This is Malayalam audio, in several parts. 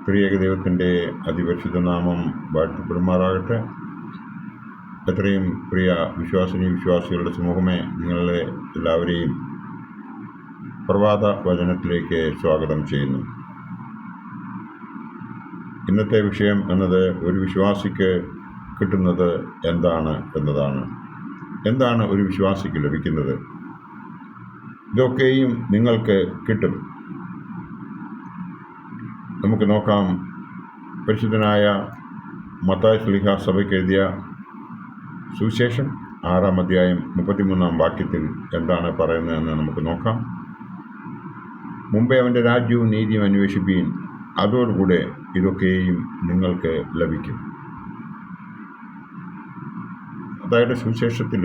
ത്രിയേക ദൈവത്തിൻ്റെ അതിപരിശുദ്ധ നാമം വാഴ്ത്തപ്പെടുമാറാകട്ടെ. എത്രയും പ്രിയ വിശ്വാസികളുടെ സമൂഹമേ, നിങ്ങളെ എല്ലാവരെയും പ്രഭാത വചനത്തിലേക്ക് സ്വാഗതം ചെയ്യുന്നു. ഇന്നത്തെ വിഷയം എന്നത് ഒരു വിശ്വാസിക്ക് കിട്ടുന്നത് എന്താണ് എന്നതാണ്. എന്താണ് ഒരു വിശ്വാസിക്ക് ലഭിക്കുന്നത്? ഇതൊക്കെയും നിങ്ങൾക്ക് കിട്ടും. നമുക്ക് നോക്കാം. പരിശുദ്ധനായ മത്തായി ശ്ലീഹ സഭയ്ക്ക് എഴുതിയ സുവിശേഷം 6-ാം അധ്യായം 33-ാം വാക്യത്തിൽ എന്താണ് പറയുന്നതെന്ന് നമുക്ക് നോക്കാം. മുമ്പേ അവൻ്റെ രാജ്യവും നീതിയും അന്വേഷിപ്പീൻ, അതോടുകൂടെ ഇതൊക്കെയും നിങ്ങൾക്ക് ലഭിക്കും. അതായത് സുവിശേഷത്തിൽ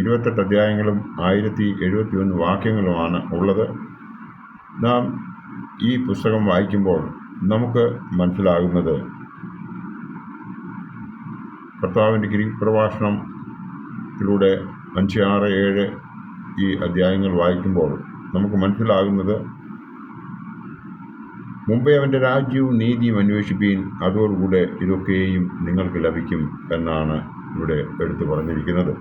28 അധ്യായങ്ങളും 1071 വാക്യങ്ങളുമാണ് ഉള്ളത്. നാം ഈ പുസ്തകം വായിക്കുമ്പോൾ നമുക്ക് മനസ്സിലാകുന്നത്, കർത്താവിൻ്റെ ഗിരിപ്രഭാഷണത്തിലൂടെ 5, 6, 7 ഈ അധ്യായങ്ങൾ വായിക്കുമ്പോൾ നമുക്ക് മനസ്സിലാകുന്നത്, മുമ്പേ അവൻ്റെ രാജ്യവും നീതിയും അന്വേഷിപ്പീൻ, അതോടുകൂടെ ഇതൊക്കെയും നിങ്ങൾക്ക് ലഭിക്കും എന്നാണ് ഇവിടെ എടുത്തു പറഞ്ഞിരിക്കുന്നത്.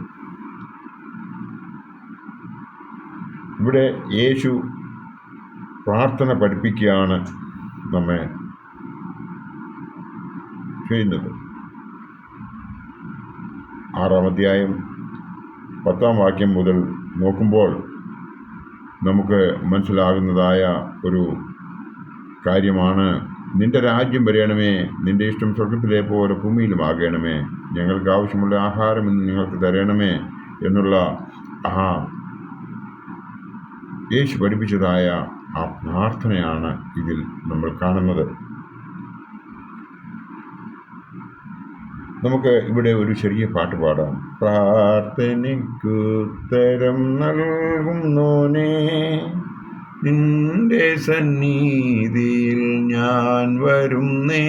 ഇവിടെ യേശു പ്രാർത്ഥന പഠിപ്പിക്കുകയാണ് നമ്മെ ചെയ്യുന്നത്. 6-ാം അധ്യായം 10-ാം വാക്യം മുതൽ നോക്കുമ്പോൾ നമുക്ക് മനസ്സിലാകുന്നതായ ഒരു കാര്യമാണ്, നിന്റെ രാജ്യം വരയണമേ, നിന്റെ ഇഷ്ടം സ്വർഗത്തിലെ പോലെ ഭൂമിയിലും ആകണമേ, ഞങ്ങൾക്ക് ആവശ്യമുള്ള ആഹാരം ഇന്ന് ഞങ്ങൾക്ക് തരണമേ എന്നുള്ള യേശു പഠിപ്പിച്ചതായ ആ പ്രാർത്ഥനയാണ് ഇതിൽ നമ്മൾ കാണുന്നത്. നമുക്ക് ഇവിടെ ഒരു ചെറിയ പാട്ട് പാടാം. പ്രാർത്ഥനയ്ക്കുത്തരം നൽകുന്നോനേ, നിന്റെ സന്നിധിയിൽ ഞാൻ വരുന്നേ,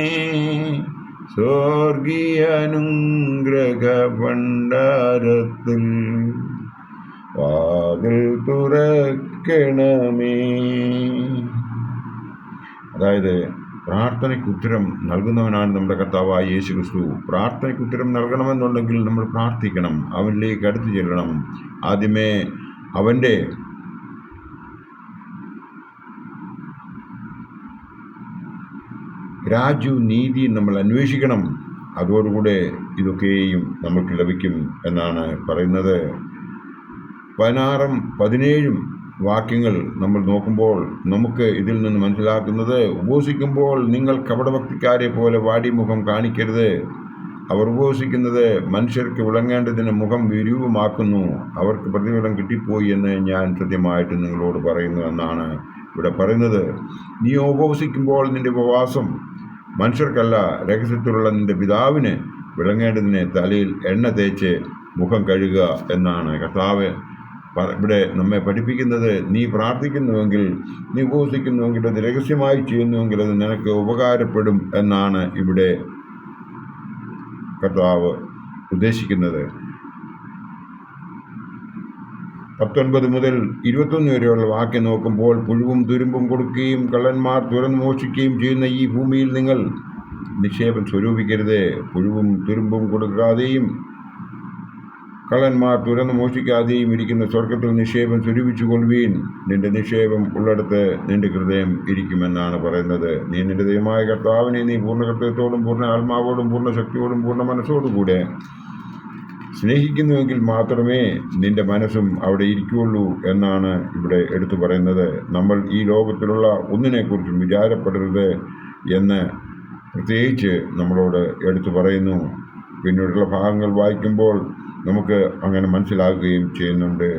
സ്വർഗീയ അനുഗ്രഹ ഭണ്ഡാരത്തിൽ വാതിൽ തുറക്കണമേ. അതായത് പ്രാർത്ഥനയ്ക്ക് ഉത്തരം നൽകുന്നവനാണ് നമ്മുടെ കർത്താവായ യേശു ക്രിസ്തു. പ്രാർത്ഥനയ്ക്ക് ഉത്തരം നൽകണമെന്നുണ്ടെങ്കിൽ നമ്മൾ പ്രാർത്ഥിക്കണം, അവനിലേക്ക് അടുത്തു ചെല്ലണം. ആദ്യമേ അവൻ്റെ രാജ്യവും നീതിയും നമ്മൾ അന്വേഷിക്കണം, അതോടുകൂടെ ഇതൊക്കെയും നമുക്ക് ലഭിക്കും എന്നാണ് പറയുന്നത്. 16-ഉം 17-ഉം വാക്യങ്ങൾ നമ്മൾ നോക്കുമ്പോൾ നമുക്ക് ഇതിൽ നിന്ന് മനസ്സിലാക്കുന്നത്, ഉപവസിക്കുമ്പോൾ നിങ്ങൾ കപടഭക്തിക്കാരെ പോലെ വാടിമുഖം കാണിക്കരുത്. അവർ ഉപവസിക്കുന്നത് മനുഷ്യർക്ക് വിളങ്ങേണ്ടതിന് മുഖം വിരൂപമാക്കുന്നു, അവർക്ക് പ്രതിഫലം കിട്ടിപ്പോയി എന്ന് ഞാൻ സത്യമായിട്ട് നിങ്ങളോട് പറയുന്നു എന്നാണ് ഇവിടെ പറയുന്നത്. നീ ഉപവസിക്കുമ്പോൾ നിന്റെ ഉപവാസം മനുഷ്യർക്കല്ല, രഹസ്യത്തിലുള്ള നിന്റെ പിതാവിന് വിളങ്ങേണ്ടതിന് തലയിൽ എണ്ണ തേച്ച് മുഖം കഴുകുക എന്നാണ് കർത്താവ് ഇവിടെ നമ്മെ പഠിപ്പിക്കുന്നത്. നീ പ്രാർത്ഥിക്കുന്നുവെങ്കിൽ, നീ ഉപവസിക്കുന്നുവെങ്കിൽ, അത് രഹസ്യമായി ചെയ്യുന്നുവെങ്കിൽ അത് നിനക്ക് ഉപകാരപ്പെടും എന്നാണ് ഇവിടെ കർത്താവ് ഉദ്ദേശിക്കുന്നത്. 19 മുതൽ 21 വരെയുള്ള വാക്യം നോക്കുമ്പോൾ, പുഴുവും തുരുമ്പും കൊടുക്കുകയും കള്ളന്മാർ തുറന്നു മോഷ്ടിക്കുകയും ചെയ്യുന്ന ഈ ഭൂമിയിൽ നിങ്ങൾ നിക്ഷേപം സ്വരൂപിക്കരുത്. പുഴുവും തുരുമ്പും കൊടുക്കാതെയും കള്ളന്മാർ തുറന്നു മോഷ്ടിക്കാതെയും ഇരിക്കുന്ന സ്വർഗത്തിൽ നിക്ഷേപം സ്വരൂപിച്ചു കൊള്ളുവീൻ. നിന്റെ നിക്ഷേപം ഉള്ളിടത്ത് നിന്റെ ഹൃദയം ഇരിക്കുമെന്നാണ് പറയുന്നത്. നീ നിന്റെ ദൈവമായ കർത്താവിനെ നീ പൂർണ്ണ ഹൃദയത്തോടും പൂർണ്ണ ആത്മാവോടും പൂർണ്ണ ശക്തിയോടും പൂർണ്ണ മനസ്സോടും കൂടെ സ്നേഹിക്കുന്നുവെങ്കിൽ മാത്രമേ നിന്റെ മനസ്സും അവിടെ ഇരിക്കുകയുള്ളൂ എന്നാണ് ഇവിടെ എടുത്തു പറയുന്നത്. നമ്മൾ ഈ ലോകത്തിലുള്ള ഒന്നിനെക്കുറിച്ചും വിചാരപ്പെടരുത് എന്ന് പ്രത്യേകിച്ച് നമ്മളോട് എടുത്തു പറയുന്നു. പിന്നീടുള്ള ഭാഗങ്ങൾ വായിക്കുമ്പോൾ നമുക്ക് അങ്ങനെ മനസ്സിലാക്കുകയും ചെയ്യുന്നുണ്ട്.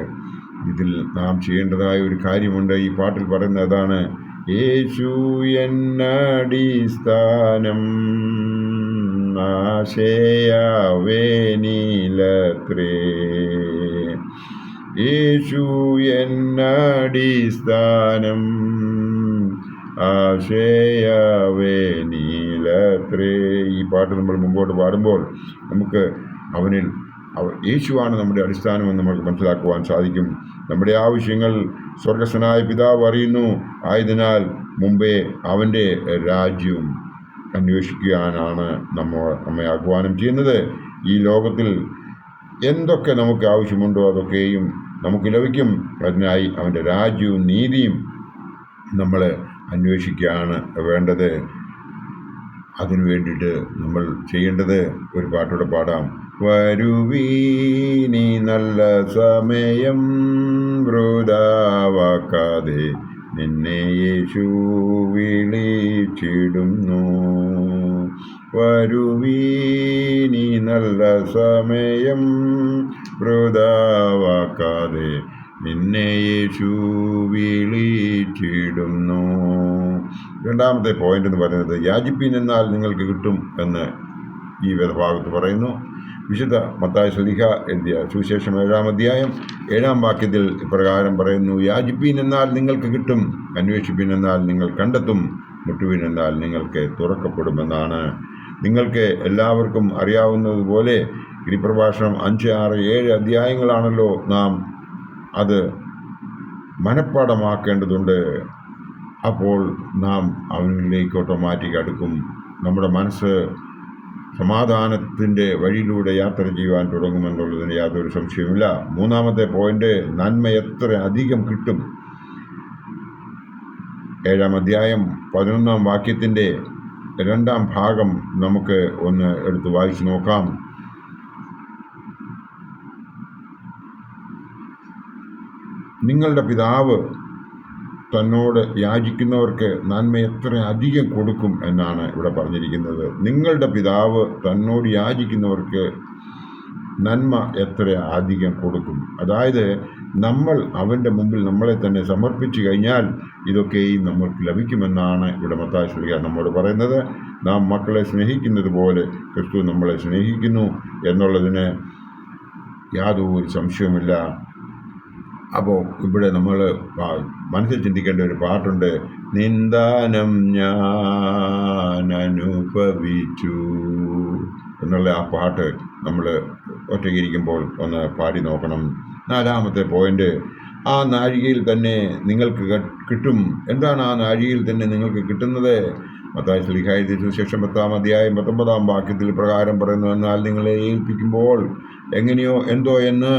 ഇതിൽ നാം ചെയ്യേണ്ടതായ ഒരു കാര്യമുണ്ട്. ഈ പാട്ടിൽ പറയുന്നത് അതാണ്, യേശു എന്നടിസ്ഥാനം ആശയവേനിലത്രേ, യേശു എന്നടിസ്ഥാനം ആശയവേനിലത്രേ. ഈ പാട്ട് നമ്മൾ മുമ്പോട്ട് പാടുമ്പോൾ നമുക്ക് അവനിൽ യേശുവാണ് നമ്മുടെ അടിസ്ഥാനമെന്ന് നമുക്ക് മനസ്സിലാക്കുവാൻ സാധിക്കും. നമ്മുടെ ആവശ്യങ്ങൾ സ്വർഗസ്ഥനായ പിതാവ് അറിയുന്നു. ആയതിനാൽ മുമ്പേ അവൻ്റെ രാജ്യവും അന്വേഷിക്കാനാണ് നമ്മെ ആഹ്വാനം ചെയ്യുന്നത്. ഈ ലോകത്തിൽ എന്തൊക്കെ നമുക്ക് ആവശ്യമുണ്ടോ അതൊക്കെയും നമുക്ക് ലഭിക്കും. അതിനായി അവൻ്റെ രാജ്യവും നീതിയും നമ്മൾ അന്വേഷിക്കുകയാണ് വേണ്ടത്. അതിനു വേണ്ടിയിട്ട് നമ്മൾ ചെയ്യേണ്ടത് ഒരു പാട്ടോടെ പാടാം. വരുവീനി നല്ല സമയം വൃഥാവാക്കാതെ നിന്നെ യേശു വിളിച്ചിടുന്നു. വരുവീനി നല്ല സമയം വൃഥാവാക്കാതെ നിന്നെ യേശു വിളിച്ചിടുന്നു. രണ്ടാമത്തെ പോയിന്റ് എന്ന് പറയുന്നത് യാചിപ്പീൻ എന്നാൽ നിങ്ങൾക്ക് കിട്ടും എന്ന് ഈ വേദഭാഗത്ത് പറയുന്നു. വിശുദ്ധ മത്തായി ശ്ലീഹ എഴുതിയ സുവിശേഷം 7-ാം അധ്യായം 7-ാം വാക്യത്തിൽ ഇപ്രകാരം പറയുന്നു: യാചിപ്പീൻ എന്നാൽ നിങ്ങൾക്ക് കിട്ടും, അന്വേഷിപ്പീൻ എന്നാൽ നിങ്ങൾ കണ്ടെത്തും, മുട്ടുവീൻ എന്നാൽ നിങ്ങൾക്ക് തുറക്കപ്പെടുമെന്നാണ്. നിങ്ങൾക്ക് എല്ലാവർക്കും അറിയാവുന്നതുപോലെ ഗിരിപ്രഭാഷണം 5, 6, 7 അധ്യായങ്ങളാണല്ലോ നാം അത് മനഃപ്പാഠമാക്കേണ്ടതുണ്ട്. അപ്പോൾ നാം അവനിലേക്ക് ഓട്ടോമാറ്റിക് അടുക്കും. നമ്മുടെ മനസ്സ് സമാധാനത്തിൻ്റെ വഴിയിലൂടെ യാത്ര ചെയ്യുവാൻ തുടങ്ങുമെന്നുള്ളതിന് യാതൊരു സംശയവുമില്ല. മൂന്നാമത്തെ പോയിന്റ്, നന്മ എത്ര അധികം കിട്ടും. 7-ാം അധ്യായം 11-ാം വാക്യത്തിൻ്റെ 2-ാം ഭാഗം നമുക്ക് ഒന്ന് എടുത്ത് വായിച്ചു നോക്കാം. നിങ്ങളുടെ പിതാവ് തന്നോട് യാചിക്കുന്നവർക്ക് നന്മ എത്ര അധികം കൊടുക്കും എന്നാണ് ഇവിടെ പറഞ്ഞിരിക്കുന്നത്. നിങ്ങളുടെ പിതാവ് തന്നോട് യാചിക്കുന്നവർക്ക് നന്മ എത്ര അധികം കൊടുക്കും. അതായത് നമ്മൾ അവൻ്റെ മുമ്പിൽ നമ്മളെ തന്നെ സമർപ്പിച്ചു കഴിഞ്ഞാൽ ഇതൊക്കെയും നമ്മൾക്ക് ലഭിക്കുമെന്നാണ് ഇവിടെ മത്തായി ശ്ലീഹ നമ്മോട് പറയുന്നത്. നാം മക്കളെ സ്നേഹിക്കുന്നത് പോലെ ക്രിസ്തു നമ്മളെ സ്നേഹിക്കുന്നു എന്നുള്ളതിന് യാതൊരു സംശയവുമില്ല. അപ്പോൾ ഇവിടെ നമ്മൾ മനസ്സിൽ ചിന്തിക്കേണ്ട ഒരു പാട്ടുണ്ട്. നിന്ദാനം ഞാൻ അനുഭവിച്ചു എന്നുള്ള ആ പാട്ട് നമ്മൾ ഒറ്റയ്ക്കിരിക്കുമ്പോൾ ഒന്ന് പാടി നോക്കണം. 4-ാമത്തെ പോയിന്റ്, ആ നാഴികയിൽ തന്നെ നിങ്ങൾക്ക് കിട്ടും. എന്താണ് ആ നാഴികയിൽ തന്നെ നിങ്ങൾക്ക് കിട്ടുന്നത്? മത്തായി ശ്ലീഹ എഴുതിയ സുവിശേഷം 10-ാം അധ്യായം 19-ാം വാക്യത്തിൽ പ്രകാരം പറയുന്നു: എന്നാൽ നിങ്ങളെ ഏൽപ്പിക്കുമ്പോൾ എങ്ങനെയോ എന്തോ എന്ന്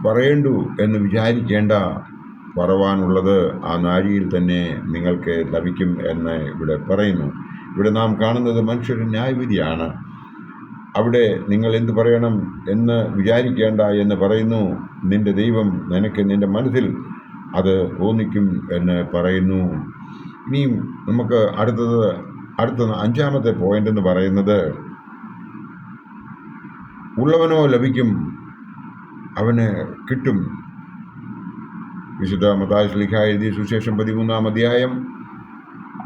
പറയേണ്ടു എന്ന് വിചാരിക്കേണ്ട, പറവാനുള്ളത് ആ നാഴികയിൽ തന്നെ നിങ്ങൾക്ക് ലഭിക്കും എന്ന് ഇവിടെ പറയുന്നു. ഇവിടെ നാം കാണുന്നത് മനുഷ്യരുടെ ന്യായവിധിയാണ്. അവിടെ നിങ്ങൾ എന്ത് പറയണം എന്ന് വിചാരിക്കേണ്ട എന്ന് പറയുന്നു. നിന്റെ ദൈവം നിനക്ക് നിന്റെ മനസ്സിൽ അത് തോന്നിക്കും എന്ന് പറയുന്നു. ഇനിയും നമുക്ക് അടുത്ത 5-ാമത്തെ പോയിന്റ് എന്ന് പറയുന്നത്, ഉള്ളവനോ ലഭിക്കും, അവന് കിട്ടും. വിശുദ്ധ മത്തായി ശ്ലീഹ എഴുതിയ സുവിശേഷം 13-ാം അധ്യായം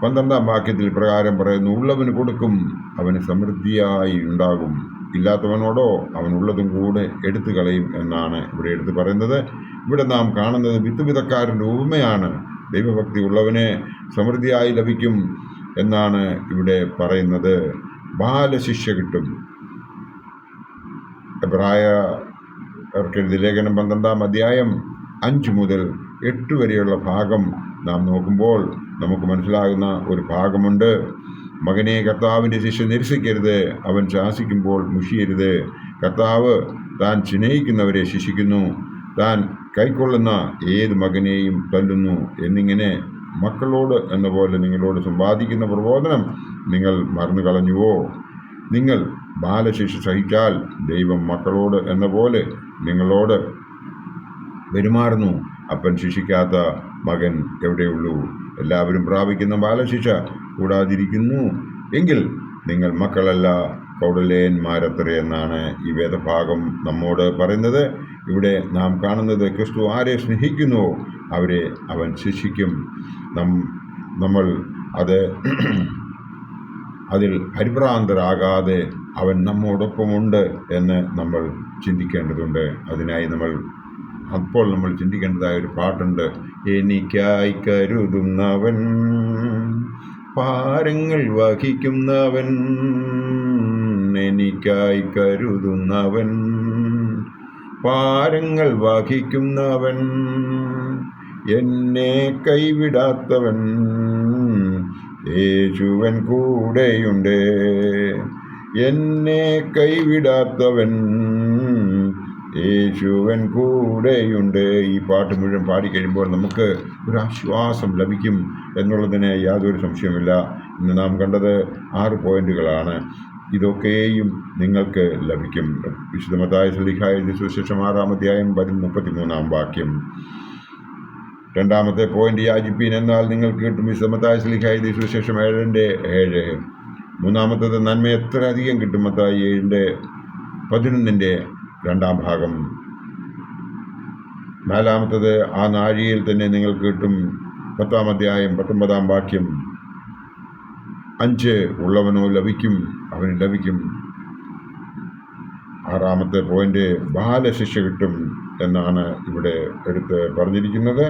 12-ാം വാക്യത്തിൽ പ്രകാരം പറയുന്നു: ഉള്ളവന് കൊടുക്കും, അവന് സമൃദ്ധിയായി ഉണ്ടാകും. ഇല്ലാത്തവനോടോ അവനുള്ളതും കൂടെ എടുത്തു കളയും എന്നാണ് ഇവിടെ എടുത്ത് പറയുന്നത്. ഇവിടെ നാം കാണുന്നത് വിത്ത് വിതക്കാരൻ്റെ ഉപമയാണ്. ദൈവഭക്തി ഉള്ളവന് സമൃദ്ധിയായി ലഭിക്കും എന്നാണ് ഇവിടെ പറയുന്നത്. ബാലശിക്ഷ കിട്ടും. എബ്രായർക്കെഴുതിയ ലേഖനം 12-ാം അധ്യായം 5 മുതൽ 8 വരെയുള്ള ഭാഗം നാം നോക്കുമ്പോൾ നമുക്ക് മനസ്സിലാകുന്ന ഒരു ഭാഗമുണ്ട്. മകനെ, കർത്താവിൻ്റെ ശിക്ഷ നിരസിക്കരുത്, അവൻ ശാസിക്കുമ്പോൾ മുഷിയരുത്. കർത്താവ് താൻ സ്നേഹിക്കുന്നവരെ ശിക്ഷിക്കുന്നു, താൻ കൈക്കൊള്ളുന്ന ഏത് മകനെയും തല്ലുന്നു എന്നിങ്ങനെ മക്കളോട് എന്ന പോലെ നിങ്ങളോട് സമ്പാദിക്കുന്ന പ്രബോധനം നിങ്ങൾ മറന്നു കളഞ്ഞുവോ? നിങ്ങൾ ബാലശിക്ഷ സഹിച്ചാൽ ദൈവം മക്കളോട് എന്ന പോലെ നിങ്ങളോട് പെരുമാറുന്നു. അപ്പൻ ശിക്ഷിക്കാത്ത മകൻ എവിടെയുള്ളൂ? എല്ലാവരും പ്രാപിക്കുന്ന ബാലശിക്ഷ കൂടാതിരിക്കുന്നു എങ്കിൽ നിങ്ങൾ മക്കളല്ല, കൗടലേന്മാരത്രേ എന്നാണ് ഈ വേദഭാഗം നമ്മോട് പറയുന്നത്. ഇവിടെ നാം കാണുന്നത് ക്രിസ്തു ആരെ സ്നേഹിക്കുന്നുവോ അവരെ അവൻ ശിക്ഷിക്കും. നമ്മൾ അതിൽ പരിഭ്രാന്തരാകാതെ അവൻ നമ്മോടൊപ്പമുണ്ട് എന്ന് നമ്മൾ ചിന്തിക്കേണ്ടതുണ്ട്. അതിനായി നമ്മൾ ചിന്തിക്കേണ്ടതായ ഒരു പാട്ടുണ്ട്. എനിക്കായി കരുതുന്നവൻ, ഭാരങ്ങൾ വഹിക്കുന്നവൻ, എനിക്കായി കരുതുന്നവൻ, ഭാരങ്ങൾ വഹിക്കുന്നവൻ, എന്നെ കൈവിടാത്തവൻ, യേശുവൻ കൂടെയുണ്ട്, എന്നെ കൈവിടാത്തവൻ യേശുവൻ കൂടെയുണ്ട്. ഈ പാട്ട് മുഴുവൻ പാടിക്കഴിയുമ്പോൾ നമുക്ക് ഒരു ആശ്വാസം ലഭിക്കും എന്നുള്ളതിന് യാതൊരു സംശയവുമില്ല. ഇന്ന് നാം കണ്ടത് 6 പോയിന്റുകളാണ്. ഇതൊക്കെയും നിങ്ങൾക്ക് ലഭിക്കും. വിശുദ്ധ മത്തായി ശ്ലീഹാ എഴുതിയ സുവിശേഷം 6-ാം അധ്യായം 33-ാം വാക്യം. രണ്ടാമത്തെ പോയിന്റ്, യാചിപ്പീൻ എന്നാൽ നിങ്ങൾക്ക് കിട്ടും. വിശുദ്ധ മത്തായി ശ്ലീഹാ എഴുതിയ സുവിശേഷം 7-7. മൂന്നാമത്തേത്, നന്മ എത്ര അധികം കിട്ടും. മത്തായി 7:11 രണ്ടാം ഭാഗം. നാലാമത്തത്, ആ നാഴികയിൽ തന്നെ നിങ്ങൾക്ക് കിട്ടും. 10-ാം അധ്യായം 19-ാം വാക്യം. 5, ഉള്ളവനോ ലഭിക്കും, അവന് ലഭിക്കും. 6-ാമത്തെ പോയിന്റ്, ബാലശിക്ഷ കിട്ടും എന്നാണ് ഇവിടെ എടുത്ത് പറഞ്ഞിരിക്കുന്നത്.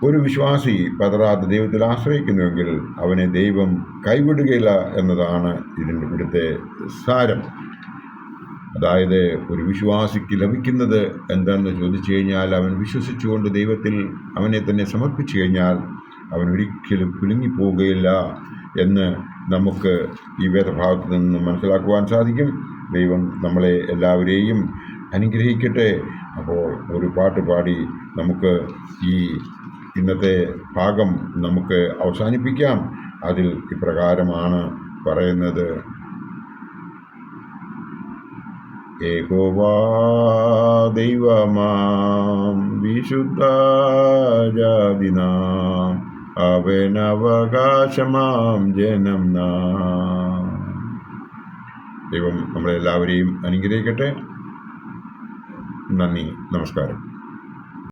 ഒരു വിശ്വാസി പതറാതെ ദൈവത്തിൽ ആശ്രയിക്കുന്നുവെങ്കിൽ അവനെ ദൈവം കൈവിടുകയില്ല എന്നതാണ് ഇവിടുത്തെ സാരം. അതായത് ഒരു വിശ്വാസിക്ക് ലഭിക്കുന്നത് എന്താണെന്ന് ചോദിച്ചു കഴിഞ്ഞാൽ, അവൻ വിശ്വസിച്ചുകൊണ്ട് ദൈവത്തിൽ അവനെ തന്നെ സമർപ്പിച്ചു കഴിഞ്ഞാൽ അവൻ ഒരിക്കലും കുലുങ്ങിപ്പോവുകയില്ല എന്ന് നമുക്ക് ഈ വേദഭാഗത്ത് നിന്ന് മനസ്സിലാക്കുവാൻ സാധിക്കും. ദൈവം നമ്മളെ എല്ലാവരെയും അനുഗ്രഹിക്കട്ടെ. അപ്പോൾ ഒരു പാട്ട് പാടി നമുക്ക് ഈ ഇന്നത്തെ ഭാഗം നമുക്ക് അവസാനിപ്പിക്കാം. അതിൽ ഇപ്രകാരമാണ് പറയുന്നത്: യഹോവാ ദൈവമാം വിശുദ്ധ ജാതിനാം, അവനവകാശമാം ജനം നാം. ദൈവം നമ്മളെല്ലാവരെയും അനുഗ്രഹിക്കട്ടെ. നന്ദി, നമസ്കാരം.